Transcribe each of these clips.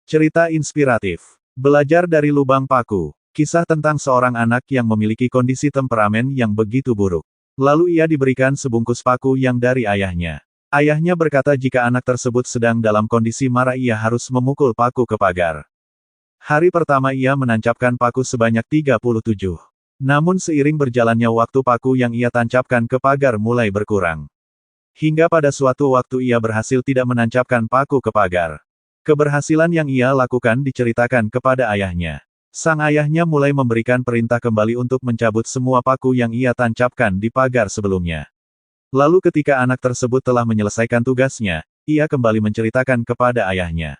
Cerita inspiratif. Belajar dari lubang paku. Kisah tentang seorang anak yang memiliki kondisi temperamen yang begitu buruk. Lalu ia diberikan sebungkus paku yang dari ayahnya. Ayahnya berkata jika anak tersebut sedang dalam kondisi marah ia harus memukul paku ke pagar. Hari pertama ia menancapkan paku sebanyak 37. Namun seiring berjalannya waktu paku yang ia tancapkan ke pagar mulai berkurang. Hingga pada suatu waktu ia berhasil tidak menancapkan paku ke pagar. Keberhasilan yang ia lakukan diceritakan kepada ayahnya. Sang ayahnya mulai memberikan perintah kembali untuk mencabut semua paku yang ia tancapkan di pagar sebelumnya. Lalu ketika anak tersebut telah menyelesaikan tugasnya, ia kembali menceritakan kepada ayahnya.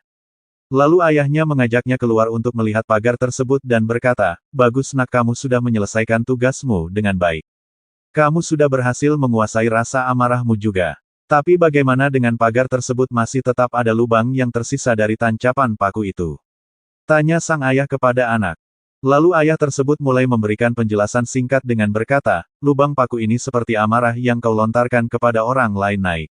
Lalu ayahnya mengajaknya keluar untuk melihat pagar tersebut dan berkata, "Bagus nak, kamu sudah menyelesaikan tugasmu dengan baik. Kamu sudah berhasil menguasai rasa amarahmu juga. Tapi bagaimana dengan pagar tersebut masih tetap ada lubang yang tersisa dari tancapan paku itu?" Tanya sang ayah kepada anak. Lalu ayah tersebut mulai memberikan penjelasan singkat dengan berkata, "Lubang paku ini seperti amarah yang kau lontarkan kepada orang lain naik.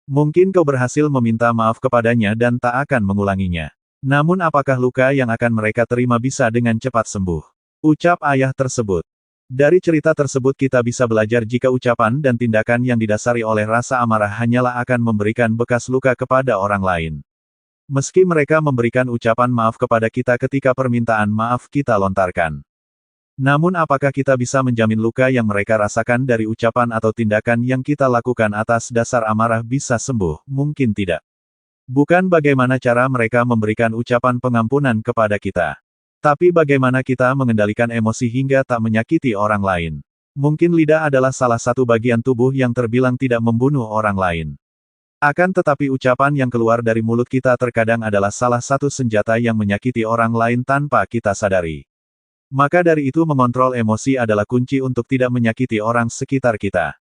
Mungkin kau berhasil meminta maaf kepadanya dan tak akan mengulanginya. Namun apakah luka yang akan mereka terima bisa dengan cepat sembuh?" Ucap ayah tersebut. Dari cerita tersebut kita bisa belajar jika ucapan dan tindakan yang didasari oleh rasa amarah hanyalah akan memberikan bekas luka kepada orang lain. Meski mereka memberikan ucapan maaf kepada kita ketika permintaan maaf kita lontarkan. Namun apakah kita bisa menjamin luka yang mereka rasakan dari ucapan atau tindakan yang kita lakukan atas dasar amarah bisa sembuh? Mungkin tidak. Bukan bagaimana cara mereka memberikan ucapan pengampunan kepada kita. Tapi bagaimana kita mengendalikan emosi hingga tak menyakiti orang lain. Mungkin lidah adalah salah satu bagian tubuh yang terbilang tidak membunuh orang lain. Akan tetapi ucapan yang keluar dari mulut kita terkadang adalah salah satu senjata yang menyakiti orang lain tanpa kita sadari. Maka dari itu mengontrol emosi adalah kunci untuk tidak menyakiti orang sekitar kita.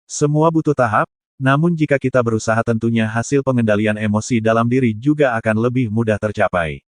Semua butuh tahap, namun jika kita berusaha tentunya hasil pengendalian emosi dalam diri juga akan lebih mudah tercapai.